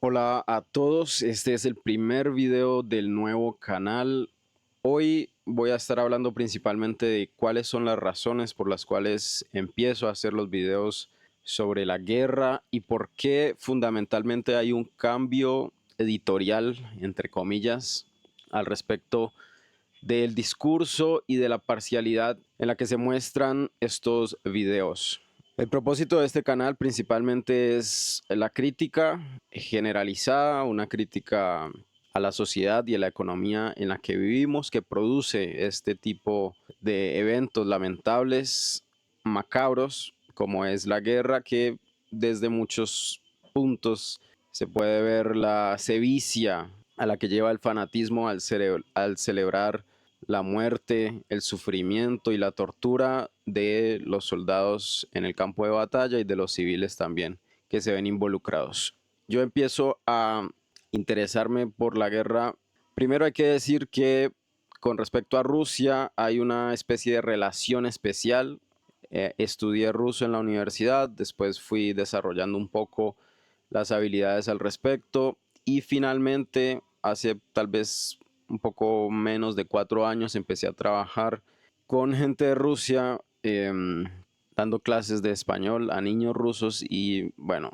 Hola a todos, este es el primer video del nuevo canal. Hoy voy a estar hablando principalmente de cuáles son las razones por las cuales empiezo a hacer los videos sobre la guerra y por qué fundamentalmente hay un cambio editorial, entre comillas, al respecto del discurso y de la parcialidad en la que se muestran estos videos. El propósito de este canal principalmente es la crítica generalizada, una crítica a la sociedad y a la economía en la que vivimos, que produce este tipo de eventos lamentables, macabros, como es la guerra, que desde muchos puntos se puede ver la sevicia a la que lleva el fanatismo al celebrar la muerte, el sufrimiento y la tortura de los soldados en el campo de batalla y de los civiles también que se ven involucrados. Yo empiezo a interesarme por la guerra. Primero hay que decir que con respecto a Rusia hay una especie de relación especial. Estudié ruso en la universidad, después fui desarrollando un poco las habilidades al respecto y finalmente hace tal vez un poco menos de 4 años empecé a trabajar con gente de Rusia, dando clases de español a niños rusos y bueno,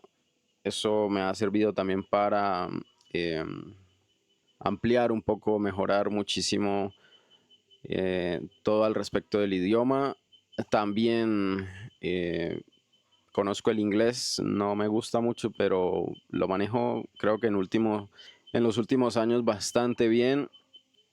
eso me ha servido también para eh, ampliar un poco, mejorar muchísimo todo al respecto del idioma. También conozco el inglés, no me gusta mucho, pero lo manejo creo que en los últimos años bastante bien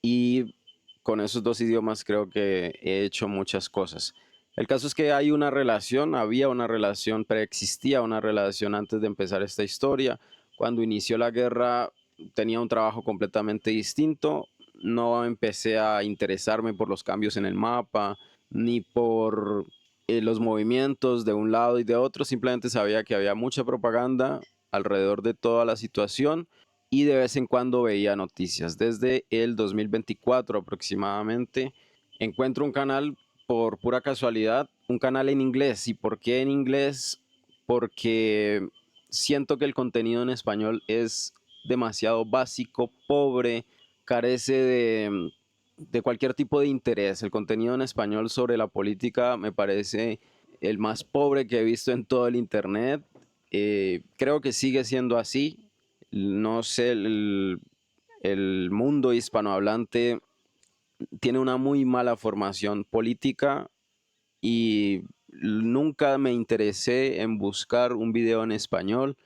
y con esos dos idiomas creo que he hecho muchas cosas. El caso es que hay una relación, había una relación, preexistía una relación antes de empezar esta historia. Cuando inició la guerra tenía un trabajo completamente distinto. No empecé a interesarme por los cambios en el mapa, ni por los movimientos de un lado y de otro. Simplemente sabía que había mucha propaganda alrededor de toda la situación y de vez en cuando veía noticias. Desde el 2024 aproximadamente encuentro un canal por pura casualidad, un canal en inglés. ¿Y por qué en inglés? Porque siento que el contenido en español es demasiado básico, pobre, carece de cualquier tipo de interés. El contenido en español sobre la política me parece el más pobre que he visto en todo el internet. Creo que sigue siendo así. No sé, el mundo hispanohablante tiene una muy mala formación política y nunca me interesé en buscar un video en español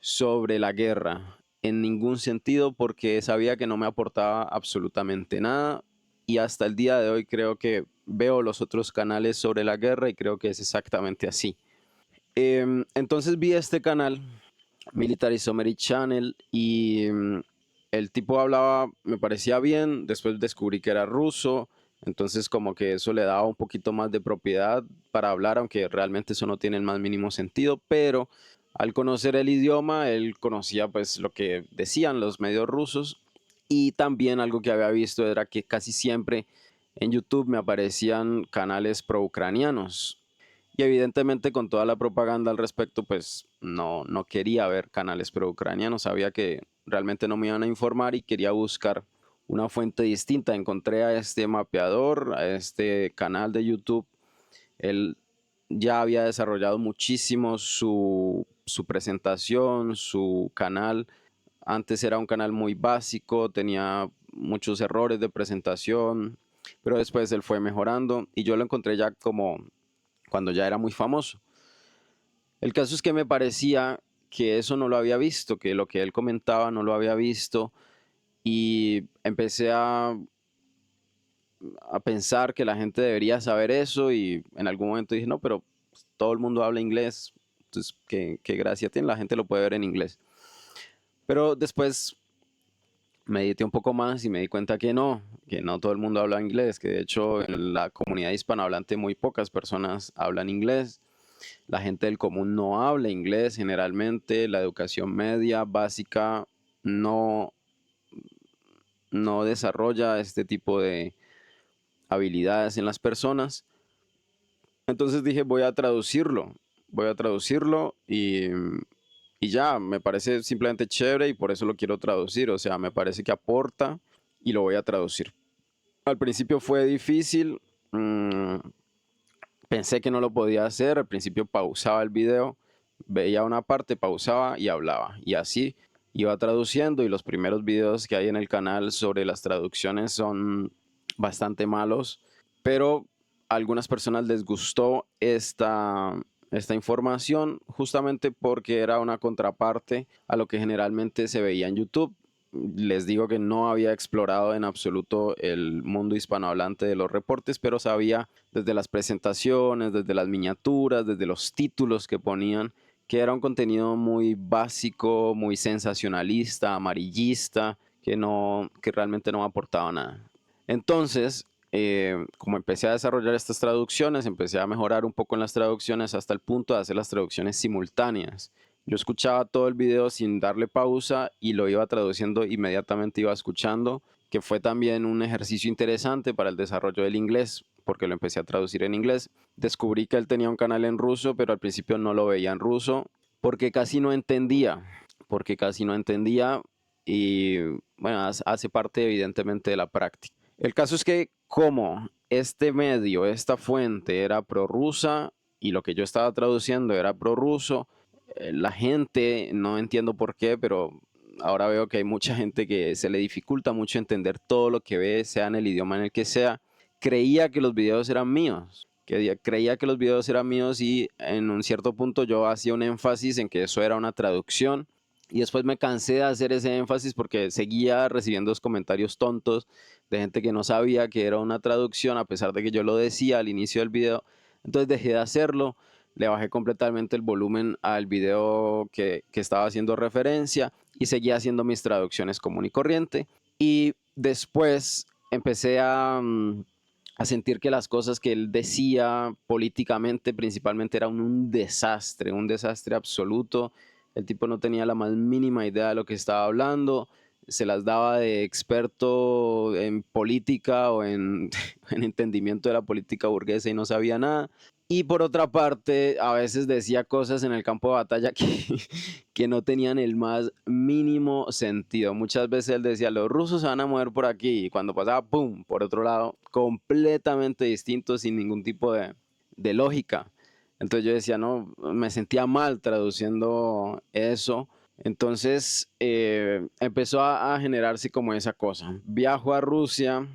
sobre la guerra en ningún sentido porque sabía que no me aportaba absolutamente nada y hasta el día de hoy creo que veo los otros canales sobre la guerra y creo que es exactamente así. Entonces vi este canal, Military Summary Channel, y el tipo hablaba, me parecía bien, después descubrí que era ruso, entonces como que eso le daba un poquito más de propiedad para hablar, aunque realmente eso no tiene el más mínimo sentido, pero al conocer el idioma, él conocía pues lo que decían los medios rusos y también algo que había visto era que casi siempre en YouTube me aparecían canales pro-ucranianos. Y evidentemente con toda la propaganda al respecto, pues no quería ver canales pro-ucranianos, sabía que realmente no me iban a informar y quería buscar una fuente distinta. Encontré a este mapeador, a este canal de YouTube. Él ya había desarrollado muchísimo su presentación, su canal. Antes era un canal muy básico, tenía muchos errores de presentación, pero después él fue mejorando y yo lo encontré ya como cuando ya era muy famoso. El caso es que me parecía que eso no lo había visto, que lo que él comentaba no lo había visto y empecé a pensar que la gente debería saber eso y en algún momento dije, no, pero todo el mundo habla inglés, entonces qué gracia tiene, la gente lo puede ver en inglés. Pero después medité un poco más y me di cuenta que no todo el mundo habla inglés, que de hecho en la comunidad hispanohablante muy pocas personas hablan inglés. La gente del común no habla inglés generalmente, la educación media básica no, no desarrolla este tipo de habilidades en las personas. Entonces dije, voy a traducirlo y ya, me parece simplemente chévere y por eso lo quiero traducir, o sea, me parece que aporta y lo voy a traducir. Al principio fue difícil, mm, pensé que no lo podía hacer, al principio pausaba el video, veía una parte, pausaba y hablaba. Y así iba traduciendo y los primeros videos que hay en el canal sobre las traducciones son bastante malos, pero a algunas personas les gustó esta información justamente porque era una contraparte a lo que generalmente se veía en YouTube. Les digo que no había explorado en absoluto el mundo hispanohablante de los reportes, pero sabía desde las presentaciones, desde las miniaturas, desde los títulos que ponían, que era un contenido muy básico, muy sensacionalista, amarillista, que realmente no aportaba nada. Entonces, como empecé a desarrollar estas traducciones, empecé a mejorar un poco en las traducciones hasta el punto de hacer las traducciones simultáneas. Yo escuchaba todo el video sin darle pausa y lo iba traduciendo inmediatamente, iba escuchando, que fue también un ejercicio interesante para el desarrollo del inglés, porque lo empecé a traducir en inglés. Descubrí que él tenía un canal en ruso, pero al principio no lo veía en ruso, porque casi no entendía, y bueno, hace parte evidentemente de la práctica. El caso es que como este medio, esta fuente era prorrusa y lo que yo estaba traduciendo era prorruso, la gente, no entiendo por qué, pero ahora veo que hay mucha gente que se le dificulta mucho entender todo lo que ve, sea en el idioma en el que sea, creía que los videos eran míos. Creía que los videos eran míos y en un cierto punto yo hacía un énfasis en que eso era una traducción y después me cansé de hacer ese énfasis porque seguía recibiendo los comentarios tontos de gente que no sabía que era una traducción a pesar de que yo lo decía al inicio del video. Entonces dejé de hacerlo, le bajé completamente el volumen al video que estaba haciendo referencia y seguía haciendo mis traducciones común y corriente. Y después empecé a sentir que las cosas que él decía políticamente principalmente eran un desastre absoluto. El tipo no tenía la más mínima idea de lo que estaba hablando, se las daba de experto en política o en, en entendimiento de la política burguesa y no sabía nada. Y por otra parte, a veces decía cosas en el campo de batalla que, que no tenían el más mínimo sentido. Muchas veces él decía, los rusos se van a mover por aquí, y cuando pasaba, ¡pum!, por otro lado, completamente distinto, sin ningún tipo de lógica. Entonces yo decía, no, me sentía mal traduciendo eso. Entonces empezó a generarse como esa cosa. Viajo a Rusia,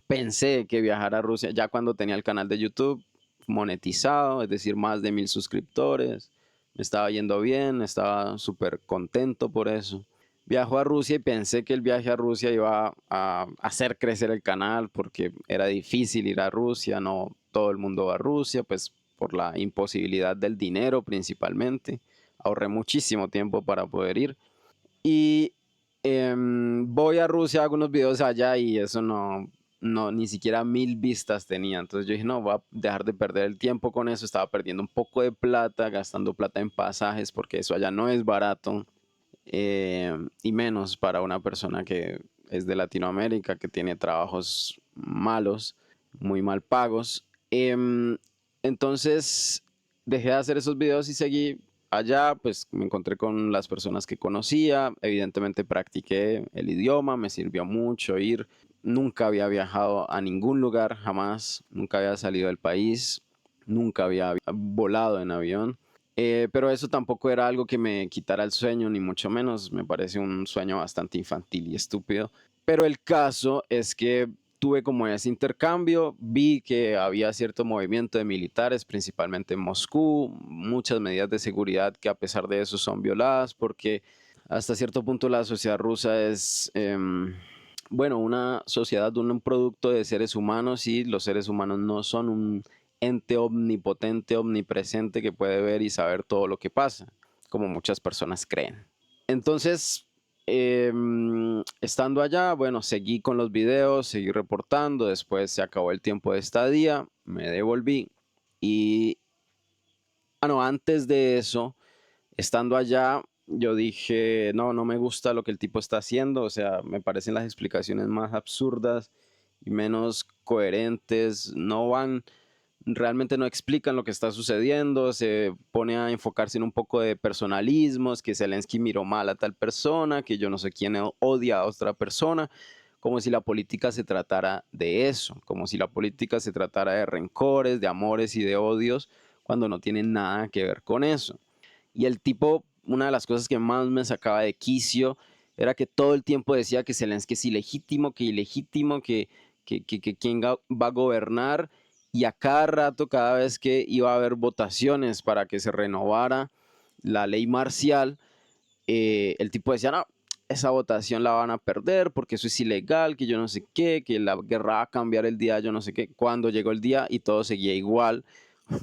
pensé que viajar a Rusia ya cuando tenía el canal de YouTube monetizado, es decir, más de 1000 suscriptores. Me estaba yendo bien, estaba súper contento por eso. Viajo a Rusia y pensé que el viaje a Rusia iba a hacer crecer el canal porque era difícil ir a Rusia, no todo el mundo va a Rusia, pues por la imposibilidad del dinero principalmente. Ahorré muchísimo tiempo para poder ir. Y voy a Rusia, hago unos videos allá y eso no, ni siquiera 1000 vistas tenía. Entonces yo dije, no, voy a dejar de perder el tiempo con eso. Estaba perdiendo un poco de plata, gastando plata en pasajes, porque eso allá no es barato. Y menos para una persona que es de Latinoamérica, que tiene trabajos malos, muy mal pagos. Entonces dejé de hacer esos videos y seguí allá, pues me encontré con las personas que conocía, evidentemente practiqué el idioma, me sirvió mucho ir. Nunca había viajado a ningún lugar, jamás, nunca había salido del país, nunca había volado en avión. Pero eso tampoco era algo que me quitara el sueño, ni mucho menos. Me parece un sueño bastante infantil y estúpido. Pero el caso es que tuve como ese intercambio, vi que había cierto movimiento de militares, principalmente en Moscú, muchas medidas de seguridad que a pesar de eso son violadas, porque hasta cierto punto la sociedad rusa es, bueno, una sociedad, un producto de seres humanos y los seres humanos no son un ente omnipotente, omnipresente que puede ver y saber todo lo que pasa, como muchas personas creen. Entonces, estando allá, bueno, seguí con los videos, seguí reportando, después se acabó el tiempo de estadía, me devolví y, no, antes de eso, estando allá, yo dije, no, no me gusta lo que el tipo está haciendo, o sea, me parecen las explicaciones más absurdas y menos coherentes, no van realmente no explican lo que está sucediendo, se pone a enfocarse en un poco de personalismos, que Zelensky miró mal a tal persona, que yo no sé quién odia a otra persona, como si la política se tratara de eso, como si la política se tratara de rencores, de amores y de odios, cuando no tiene nada que ver con eso. Y el tipo, una de las cosas que más me sacaba de quicio era que todo el tiempo decía que Zelensky es ilegítimo, que ilegítimo, que quién va a gobernar. Y a cada rato, cada vez que iba a haber votaciones para que se renovara la ley marcial, el tipo decía, no, esa votación la van a perder porque eso es ilegal, que yo no sé qué, que la guerra va a cambiar el día, yo no sé qué. Cuando llegó el día y todo seguía igual,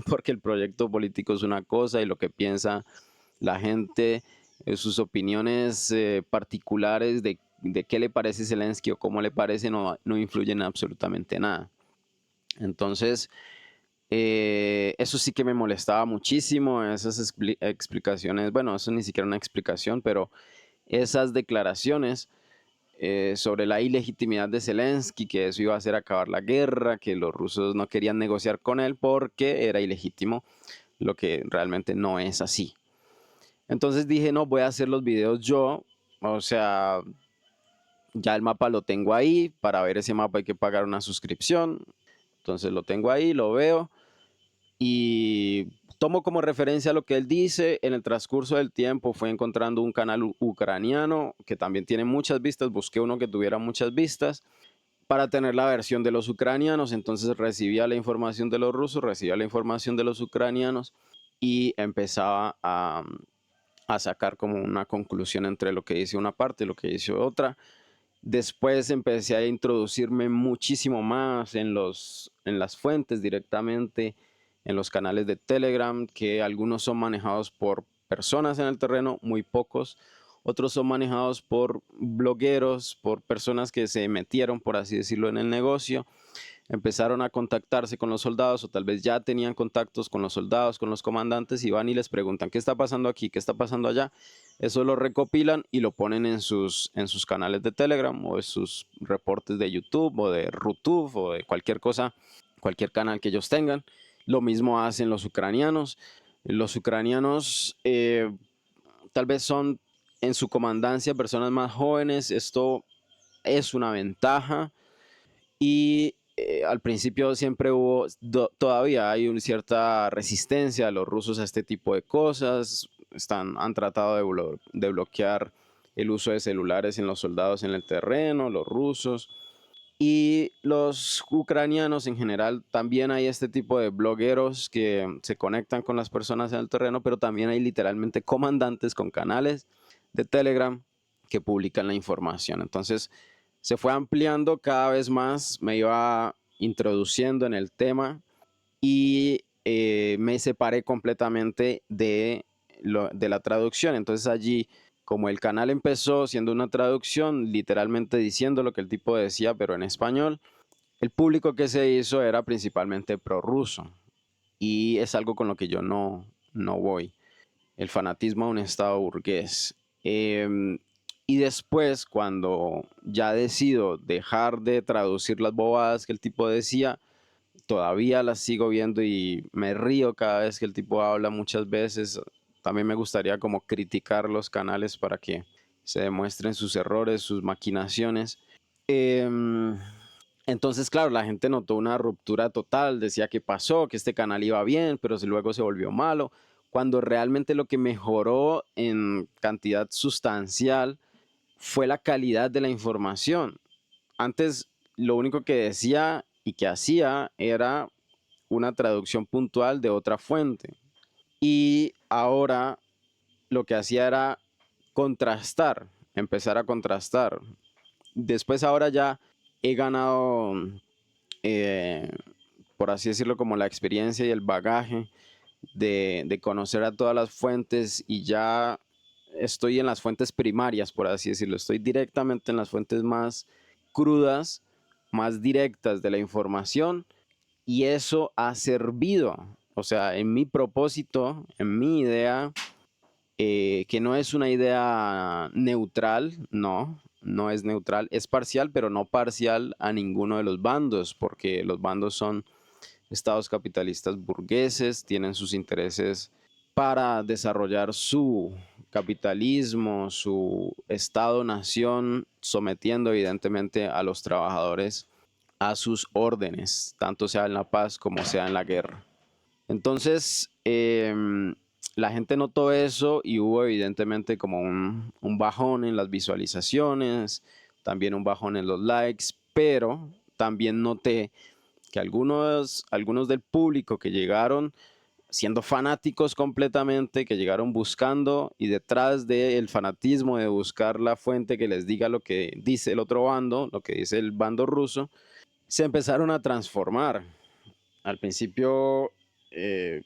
porque el proyecto político es una cosa y lo que piensa la gente, sus opiniones particulares de qué le parece Zelensky o cómo le parece no influyen en absolutamente nada. Entonces, eso sí que me molestaba muchísimo, esas explicaciones, bueno, eso ni siquiera una explicación, pero esas declaraciones sobre la ilegitimidad de Zelensky, que eso iba a hacer acabar la guerra, que los rusos no querían negociar con él porque era ilegítimo, lo que realmente no es así. Entonces dije, no, voy a hacer los videos yo, o sea, ya el mapa lo tengo ahí, para ver ese mapa hay que pagar una suscripción, entonces lo tengo ahí, lo veo y tomo como referencia lo que él dice. En el transcurso del tiempo fue encontrando un canal ucraniano que también tiene muchas vistas, busqué uno que tuviera muchas vistas para tener la versión de los ucranianos, entonces recibía la información de los rusos, recibía la información de los ucranianos y empezaba a sacar como una conclusión entre lo que dice una parte y lo que dice otra. Después empecé a introducirme muchísimo más en las fuentes directamente, en los canales de Telegram, que algunos son manejados por personas en el terreno, muy pocos. Otros son manejados por blogueros, por personas que se metieron, por así decirlo, en el negocio. Empezaron a contactarse con los soldados o tal vez ya tenían contactos con los soldados, con los comandantes y van y les preguntan qué está pasando aquí, qué está pasando allá. Eso lo recopilan y lo ponen en sus canales de Telegram o en sus reportes de YouTube o de Rutube o de cualquier cosa, cualquier canal que ellos tengan. Lo mismo hacen los ucranianos. Los ucranianos tal vez son en su comandancia personas más jóvenes. Esto es una ventaja y al principio siempre hubo, todavía hay una cierta resistencia de los rusos a este tipo de cosas. Han tratado de bloquear el uso de celulares en los soldados en el terreno, los rusos. Y los ucranianos en general, también hay este tipo de blogueros que se conectan con las personas en el terreno, pero también hay literalmente comandantes con canales de Telegram que publican la información. Entonces se fue ampliando cada vez más, me iba introduciendo en el tema y me separé completamente de la traducción. Entonces allí, como el canal empezó siendo una traducción, literalmente diciendo lo que el tipo decía, pero en español, el público que se hizo era principalmente prorruso. Y es algo con lo que yo no voy. El fanatismo a un estado burgués. Y después, cuando ya decido dejar de traducir las bobadas que el tipo decía, todavía las sigo viendo y me río cada vez que el tipo habla muchas veces. También me gustaría como criticar los canales para que se demuestren sus errores, sus maquinaciones. Em, entonces, claro, la gente notó una ruptura total, decía que pasó, que este canal iba bien, pero luego se volvió malo, cuando realmente lo que mejoró en cantidad sustancial fue la calidad de la información. Antes lo único que decía y que hacía era una traducción puntual de otra fuente. Y ahora lo que hacía era contrastar, empezar a contrastar. Después ahora ya he ganado, eh, por así decirlo, como la experiencia y el bagaje de conocer a todas las fuentes y ya estoy en las fuentes primarias, por así decirlo. Estoy directamente en las fuentes más crudas, más directas de la información y eso ha servido. O sea, en mi propósito, en mi idea, que no es una idea neutral, no es neutral, es parcial, pero no parcial a ninguno de los bandos, porque los bandos son estados capitalistas burgueses, tienen sus intereses para desarrollar su capitalismo, su estado-nación, sometiendo evidentemente a los trabajadores a sus órdenes, tanto sea en la paz como sea en la guerra. Entonces, la gente notó eso y hubo evidentemente como un bajón en las visualizaciones, también un bajón en los likes, pero también noté que algunos del público que llegaron siendo fanáticos completamente, que llegaron buscando y detrás del fanatismo de buscar la fuente que les diga lo que dice el otro bando, lo que dice el bando ruso, se empezaron a transformar. Al principio, eh,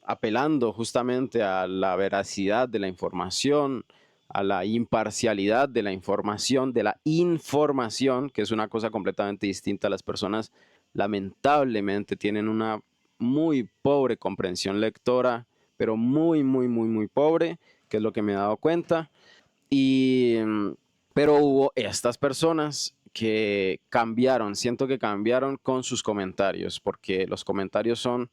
apelando justamente a la veracidad de la información, a la imparcialidad de la información, que es una cosa completamente distinta. Las personas lamentablemente tienen una muy pobre comprensión lectora, pero muy, muy, muy, muy pobre, que es lo que me he dado cuenta. Y, pero hubo estas personas que cambiaron, siento que cambiaron con sus comentarios, porque los comentarios son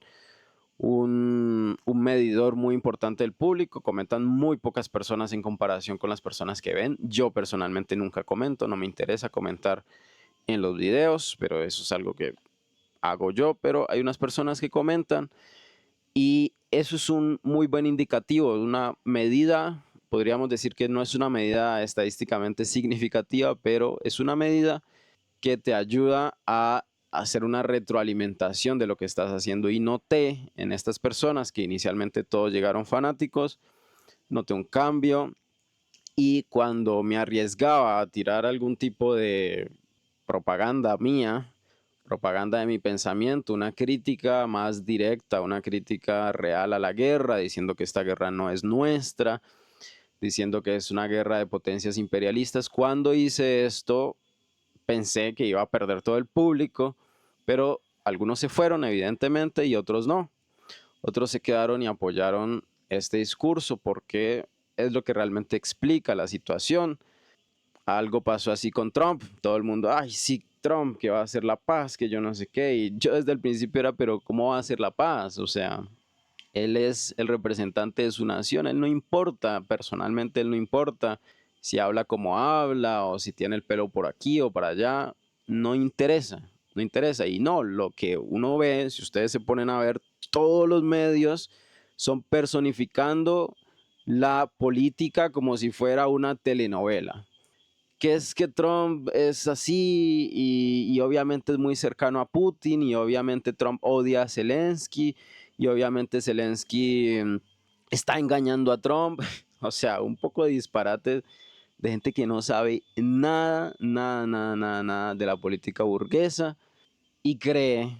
un medidor muy importante del público. Comentan muy pocas personas en comparación con las personas que ven. Yo personalmente nunca comento, no me interesa comentar en los videos, pero eso es algo que hago yo, pero hay unas personas que comentan y eso es un muy buen indicativo, una medida, podríamos decir que no es una medida estadísticamente significativa, pero es una medida que te ayuda a hacer una retroalimentación de lo que estás haciendo. Y noté en estas personas que inicialmente todos llegaron fanáticos, noté un cambio y cuando me arriesgaba a tirar algún tipo de propaganda mía, propaganda de mi pensamiento, una crítica más directa, una crítica real a la guerra, diciendo que esta guerra no es nuestra, diciendo que es una guerra de potencias imperialistas. Cuando hice esto, pensé que iba a perder todo el público, pero algunos se fueron evidentemente y otros no. Otros se quedaron y apoyaron este discurso porque es lo que realmente explica la situación. Algo pasó así con Trump, todo el mundo, ay, sí, Trump, que va a hacer la paz, que yo no sé qué, y yo desde el principio era, pero ¿cómo va a hacer la paz? O sea, él es el representante de su nación, él no importa, personalmente él no importa si habla como habla o si tiene el pelo por aquí o para allá, no interesa, no interesa. Y no, lo que uno ve, si ustedes se ponen a ver, todos los medios son personificando la política como si fuera una telenovela. Que es que Trump es así y obviamente es muy cercano a Putin y obviamente Trump odia a Zelensky y obviamente Zelensky está engañando a Trump. O sea, un poco de disparate de gente que no sabe nada, nada, nada, nada, nada de la política burguesa y cree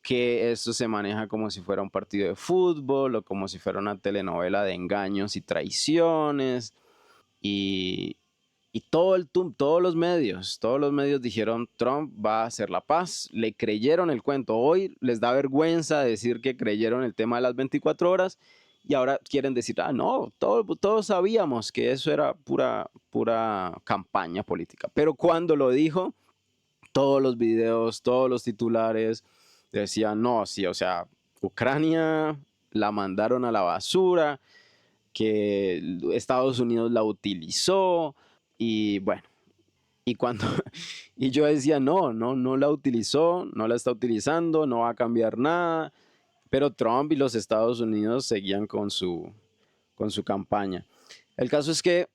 que esto se maneja como si fuera un partido de fútbol o como si fuera una telenovela de engaños y traiciones y, y todos los medios dijeron Trump va a hacer la paz, le creyeron el cuento. Hoy les da vergüenza decir que creyeron el tema de las 24 horas y ahora quieren decir, ah, no, todos sabíamos que eso era pura, pura campaña política. Pero cuando lo dijo, todos los videos, todos los titulares decían, no, sí, o sea, Ucrania la mandaron a la basura, que Estados Unidos la utilizó y bueno, y cuando y yo decía, no, no, no la utilizó, no la está utilizando, no va a cambiar nada, pero Trump y los Estados Unidos seguían con su campaña. El caso es que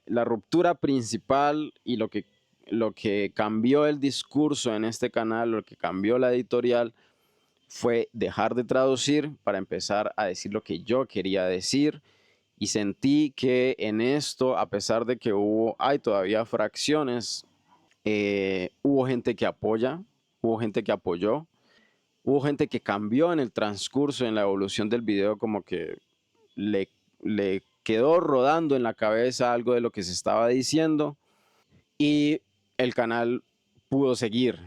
la ruptura principal y lo que cambió el discurso en este canal, lo que cambió la editorial, fue dejar de traducir para empezar a decir lo que yo quería decir y sentí que en esto, a pesar de que hay todavía fracciones, hubo gente que apoya, hubo gente que apoyó, hubo gente que cambió en el transcurso, en la evolución del video, como que le, le quedó rodando en la cabeza algo de lo que se estaba diciendo y el canal pudo seguir.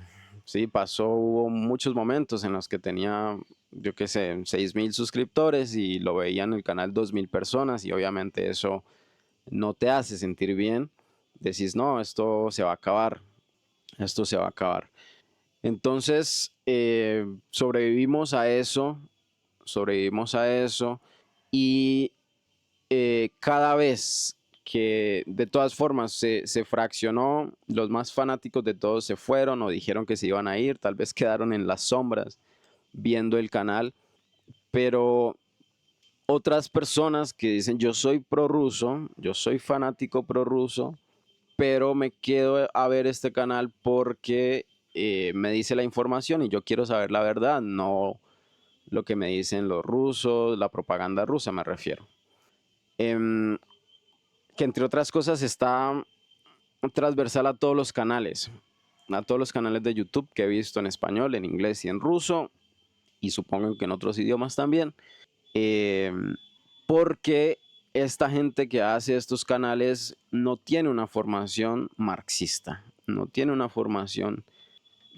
Sí, hubo muchos momentos en los que tenía, yo qué sé, 6,000 suscriptores y lo veían el canal 2,000 personas y obviamente eso no te hace sentir bien. Decís, no, esto se va a acabar, esto se va a acabar. Entonces, sobrevivimos a eso y cada vez que de todas formas se fraccionó, los más fanáticos de todos se fueron o dijeron que se iban a ir, tal vez quedaron en las sombras viendo el canal, pero otras personas que dicen yo soy prorruso, yo soy fanático prorruso, pero me quedo a ver este canal porque me dice la información y yo quiero saber la verdad, no lo que me dicen los rusos, la propaganda rusa me refiero. Em, que entre otras cosas está transversal a todos los canales de YouTube que he visto en español, en inglés y en ruso, y supongo que en otros idiomas también, eh, porque esta gente que hace estos canales no tiene una formación marxista, no tiene una formación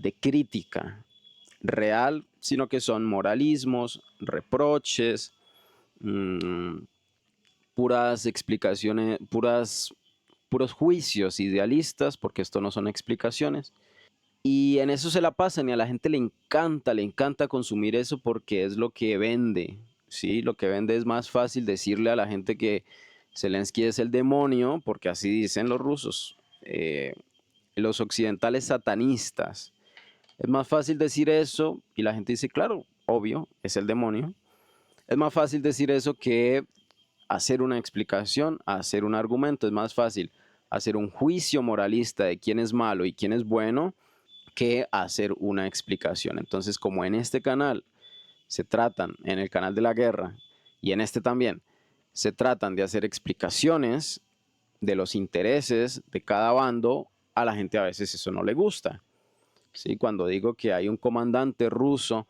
de crítica real, sino que son moralismos, reproches, mmm, puras explicaciones, puros juicios idealistas, porque esto no son explicaciones. Y en eso se la pasan y a la gente le encanta consumir eso porque es lo que vende, ¿sí? Lo que vende es más fácil decirle a la gente que Zelensky es el demonio, porque así dicen los rusos, los occidentales satanistas. Es más fácil decir eso y la gente dice, claro, obvio, es el demonio. Es más fácil decir eso que hacer una explicación, hacer un argumento. Es más fácil hacer un juicio moralista de quién es malo y quién es bueno que hacer una explicación. Entonces, como en este canal se tratan, en el canal de la guerra y en este también, se tratan de hacer explicaciones de los intereses de cada bando, a la gente a veces eso no le gusta. ¿Sí? Cuando digo que hay un comandante ruso,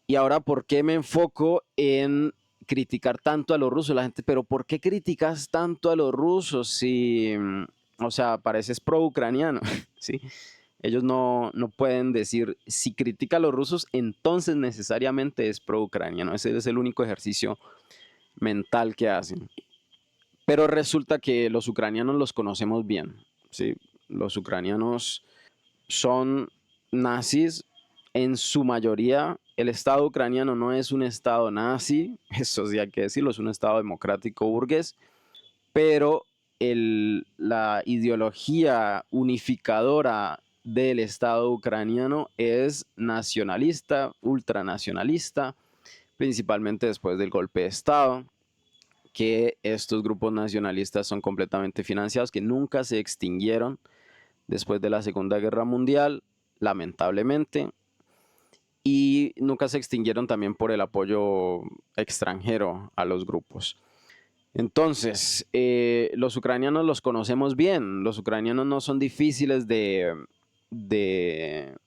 y ahora, ¿por qué me enfoco en criticar tanto a los rusos? La gente, pero ¿por qué criticas tanto a los rusos si, o sea, pareces pro-ucraniano? ¿Sí? Ellos no pueden decir, si critica a los rusos, entonces necesariamente es pro-ucraniano. Ese es el único ejercicio mental que hacen. Pero resulta que los ucranianos los conocemos bien, ¿sí? Los ucranianos son nazis en su mayoría. El Estado ucraniano no es un Estado nazi, eso sí hay que decirlo, es un Estado democrático burgués, pero la ideología unificadora del Estado ucraniano es nacionalista, ultranacionalista, principalmente después del golpe de Estado, que estos grupos nacionalistas son completamente financiados, que nunca se extinguieron después de la Segunda Guerra Mundial, lamentablemente, y nunca se extinguieron también por el apoyo extranjero a los grupos. Entonces, los ucranianos los conocemos bien, los ucranianos no son difíciles de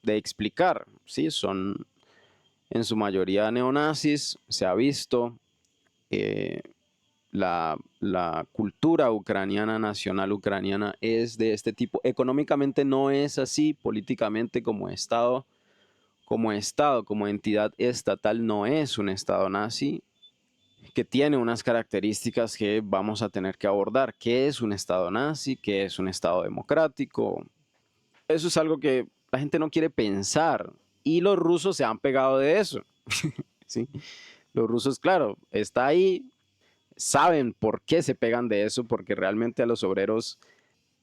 explicar, ¿sí? Son en su mayoría neonazis, se ha visto, eh, la cultura ucraniana, nacional ucraniana, es de este tipo. Económicamente no es así, políticamente como entidad estatal no es un Estado nazi, que tiene unas características que vamos a tener que abordar. ¿Qué es un Estado nazi? ¿Qué es un Estado democrático? Eso es algo que la gente no quiere pensar y los rusos se han pegado de eso. ¿Sí? Los rusos, claro, está ahí, saben por qué se pegan de eso, porque realmente a los obreros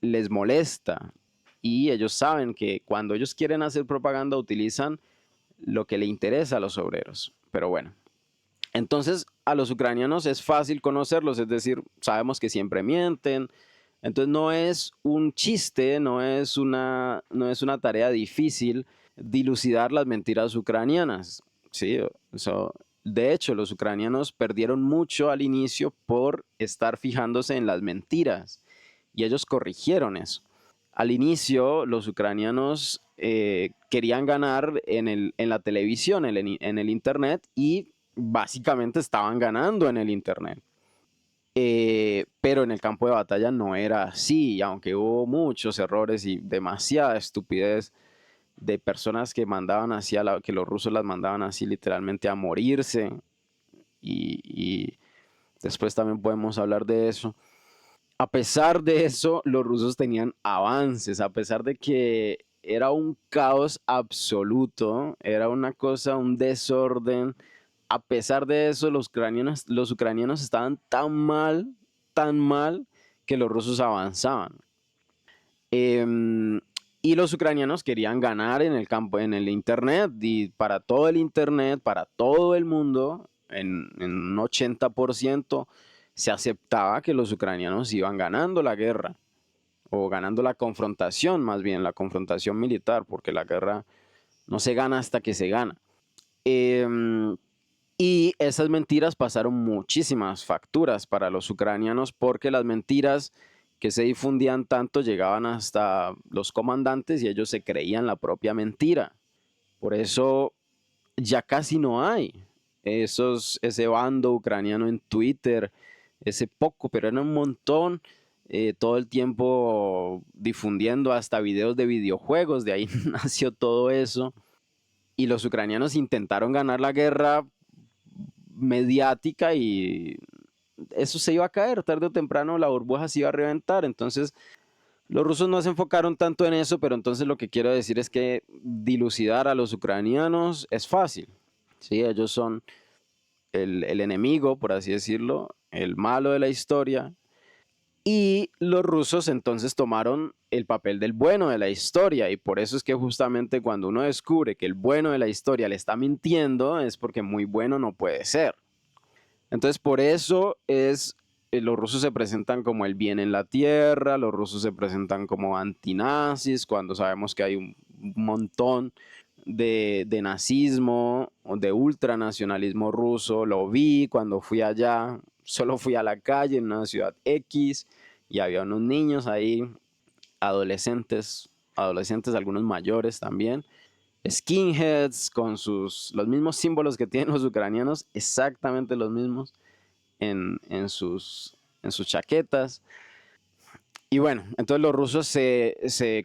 les molesta y ellos saben que cuando ellos quieren hacer propaganda utilizan lo que le interesa a los obreros. Pero bueno, entonces a los ucranianos es fácil conocerlos, es decir, sabemos que siempre mienten. Entonces no es un chiste, no es una tarea difícil dilucidar las mentiras ucranianas. Sí, de hecho, los ucranianos perdieron mucho al inicio por estar fijándose en las mentiras y ellos corrigieron eso. Al inicio, los ucranianos querían ganar en la televisión, en el Internet, y básicamente estaban ganando en el Internet. Pero en el campo de batalla no era así, aunque hubo muchos errores y demasiada estupidez de personas que mandaban así, que los rusos las mandaban así literalmente a morirse, y después también podemos hablar de eso. A pesar de eso, los rusos tenían avances, a pesar de que era un caos absoluto, era una cosa, un desorden. A pesar de eso, los ucranianos estaban tan mal, que los rusos avanzaban. Em, y los ucranianos querían ganar en el campo, en el Internet, y para todo el Internet, para todo el mundo, en un 80% se aceptaba que los ucranianos iban ganando la guerra, o ganando la confrontación, más bien la confrontación militar, porque la guerra no se gana hasta que se gana. Em, y esas mentiras pasaron muchísimas facturas para los ucranianos, porque las mentiras que se difundían tanto llegaban hasta los comandantes y ellos se creían la propia mentira. Por eso ya casi no hay ese bando ucraniano en Twitter, ese poco, pero era un montón, todo el tiempo difundiendo hasta videos de videojuegos, de ahí nació todo eso. Y los ucranianos intentaron ganar la guerra mediática y eso se iba a caer, tarde o temprano la burbuja se iba a reventar. Entonces los rusos no se enfocaron tanto en eso, pero entonces lo que quiero decir es que dilucidar a los ucranianos es fácil. ¿Sí? Ellos son el enemigo, por así decirlo, el malo de la historia. Y los rusos entonces tomaron el papel del bueno de la historia, y por eso es que justamente cuando uno descubre que el bueno de la historia le está mintiendo, es porque muy bueno no puede ser. Entonces, por eso los rusos se presentan como el bien en la tierra, los rusos se presentan como antinazis, cuando sabemos que hay un montón de nazismo, de ultranacionalismo ruso. Lo vi cuando fui allá, solo fui a la calle en una ciudad X y había unos niños ahí, adolescentes, algunos mayores también, skinheads con los mismos símbolos que tienen los ucranianos, exactamente los mismos en sus chaquetas. Y bueno, entonces los rusos,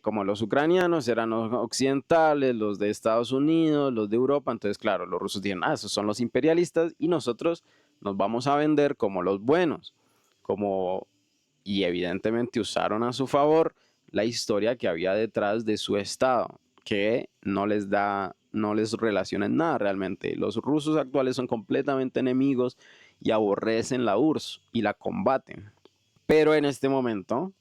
como los ucranianos eran los occidentales, los de Estados Unidos, los de Europa, entonces claro, los rusos dijeron, esos son los imperialistas y nosotros nos vamos a vender como los buenos, y evidentemente usaron a su favor la historia que había detrás de su estado, que no les relaciona en nada realmente. Los rusos actuales son completamente enemigos y aborrecen la URSS y la combaten. Pero en este momento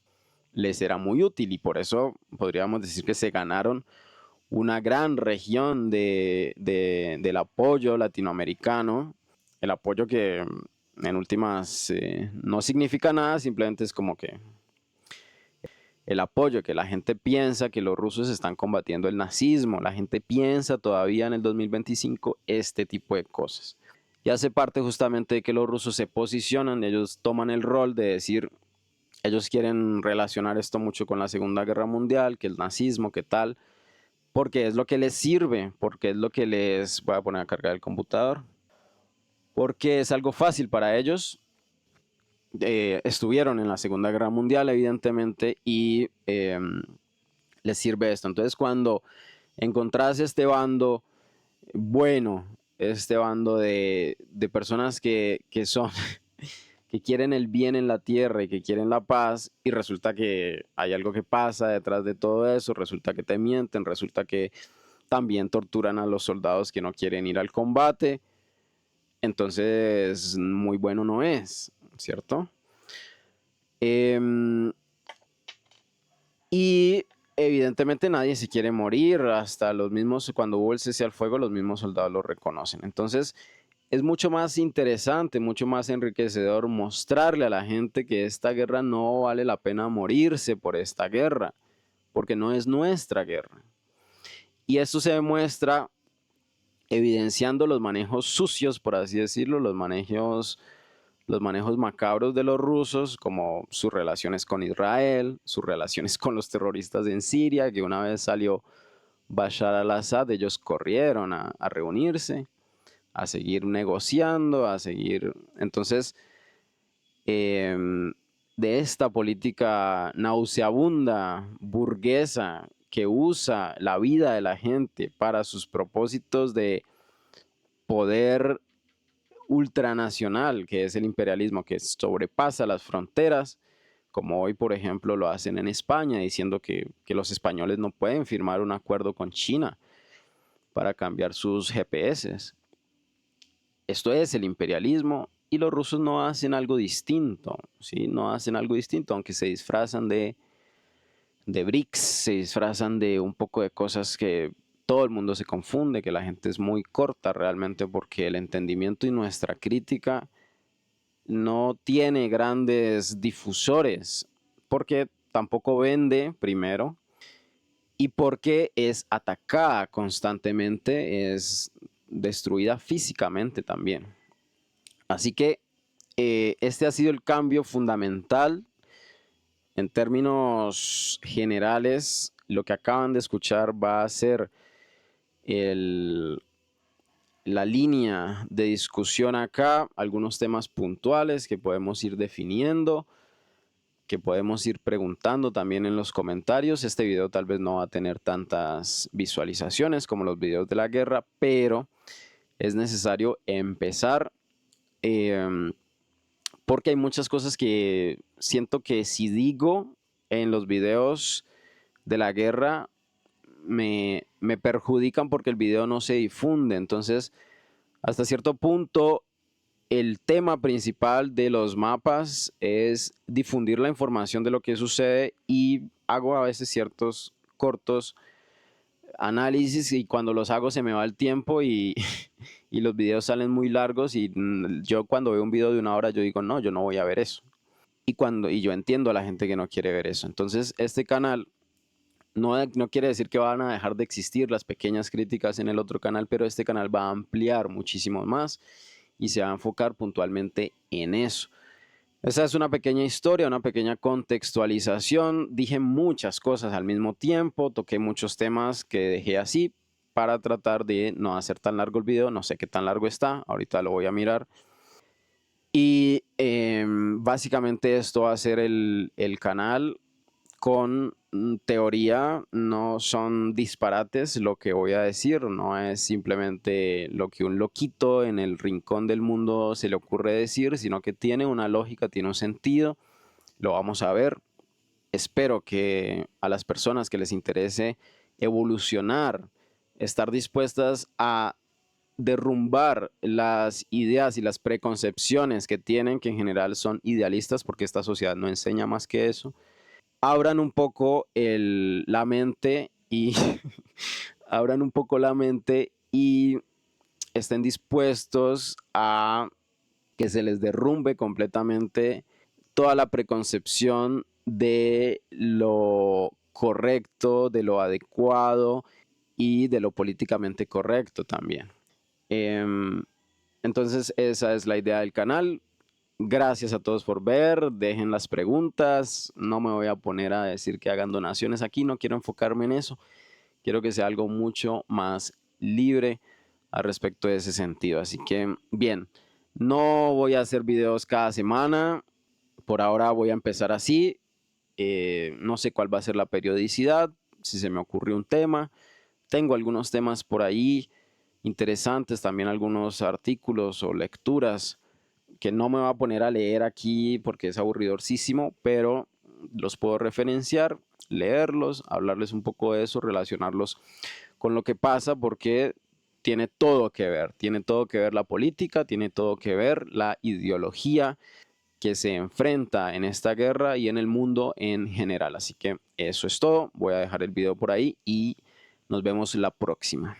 les era muy útil y por eso podríamos decir que se ganaron una gran región del apoyo latinoamericano, el apoyo que en últimas no significa nada, simplemente es como que el apoyo, que la gente piensa que los rusos están combatiendo el nazismo, la gente piensa todavía en el 2025 este tipo de cosas. Y hace parte justamente de que los rusos se posicionan, ellos toman el rol de decir, ellos quieren relacionar esto mucho con la Segunda Guerra Mundial, que el nazismo, que tal, porque es lo que les sirve, porque es lo que les... Voy a poner a cargar el computador. Porque es algo fácil para ellos. Estuvieron en la Segunda Guerra Mundial, evidentemente, y les sirve esto. Entonces, cuando encontrás este bando bueno, este bando de personas que son que quieren el bien en la tierra y que quieren la paz, y resulta que hay algo que pasa detrás de todo eso, resulta que te mienten, resulta que también torturan a los soldados que no quieren ir al combate, entonces muy bueno no es, ¿cierto? Em, y evidentemente nadie se quiere morir, hasta los mismos, cuando hubo el cese al fuego, los mismos soldados lo reconocen. Entonces, es mucho más interesante, mucho más enriquecedor mostrarle a la gente que esta guerra no vale la pena morirse por esta guerra, porque no es nuestra guerra. Y esto se demuestra evidenciando los manejos sucios, por así decirlo, los manejos macabros de los rusos, como sus relaciones con Israel, sus relaciones con los terroristas en Siria, que una vez salió Bashar al-Assad, ellos corrieron a reunirse, a seguir negociando, a seguir... Entonces, de esta política nauseabunda, burguesa, que usa la vida de la gente para sus propósitos de poder ultranacional, que es el imperialismo que sobrepasa las fronteras, como hoy, por ejemplo, lo hacen en España, diciendo que los españoles no pueden firmar un acuerdo con China para cambiar sus GPS. Esto es el imperialismo y los rusos no hacen algo distinto, ¿sí? No hacen algo distinto, aunque se disfrazan de BRICS, se disfrazan de un poco de cosas que todo el mundo se confunde, que la gente es muy corta realmente porque el entendimiento y nuestra crítica no tiene grandes difusores, porque tampoco vende primero y porque es atacada constantemente, es destruida físicamente también. Así que este ha sido el cambio fundamental. En términos generales, lo que acaban de escuchar va a ser el, la línea de discusión acá, algunos temas puntuales que podemos ir definiendo, que podemos ir preguntando también en los comentarios. Este video tal vez no va a tener tantas visualizaciones como los videos de la guerra, pero es necesario empezar porque hay muchas cosas que siento que si digo en los videos de la guerra me perjudican porque el video no se difunde. Entonces, hasta cierto punto, el tema principal de los mapas es difundir la información de lo que sucede y hago a veces ciertos cortos análisis y cuando los hago se me va el tiempo y, y los videos salen muy largos y yo cuando veo un video de 1 hora yo digo, no, yo no voy a ver eso. Y yo entiendo a la gente que no quiere ver eso. Entonces, este canal no quiere decir que van a dejar de existir las pequeñas críticas en el otro canal, pero este canal va a ampliar muchísimo más y se va a enfocar puntualmente en eso. Esa es una pequeña historia, una pequeña contextualización. Dije muchas cosas al mismo tiempo, toqué muchos temas que dejé así para tratar de no hacer tan largo el video. No sé qué tan largo está, ahorita lo voy a mirar. Y básicamente esto va a ser el canal con teoría, no son disparates lo que voy a decir, no es simplemente lo que un loquito en el rincón del mundo se le ocurre decir, sino que tiene una lógica, tiene un sentido, lo vamos a ver. Espero que a las personas que les interese evolucionar, estar dispuestas a derrumbar las ideas y las preconcepciones que tienen, que en general son idealistas, porque esta sociedad no enseña más que eso, abran un poco la mente y abran un poco la mente y estén dispuestos a que se les derrumbe completamente toda la preconcepción de lo correcto, de lo adecuado y de lo políticamente correcto también. Entonces esa es la idea del canal. Gracias a todos por ver, dejen las preguntas, no me voy a poner a decir que hagan donaciones aquí, no quiero enfocarme en eso, quiero que sea algo mucho más libre al respecto de ese sentido. Así que bien, no voy a hacer videos cada semana, por ahora voy a empezar así, no sé cuál va a ser la periodicidad, si se me ocurre un tema, tengo algunos temas por ahí interesantes, también algunos artículos o lecturas que no me voy a poner a leer aquí porque es aburridorcísimo, pero los puedo referenciar, leerlos, hablarles un poco de eso, relacionarlos con lo que pasa porque tiene todo que ver la política, tiene todo que ver la ideología que se enfrenta en esta guerra y en el mundo en general. Así que eso es todo, voy a dejar el video por ahí y nos vemos la próxima.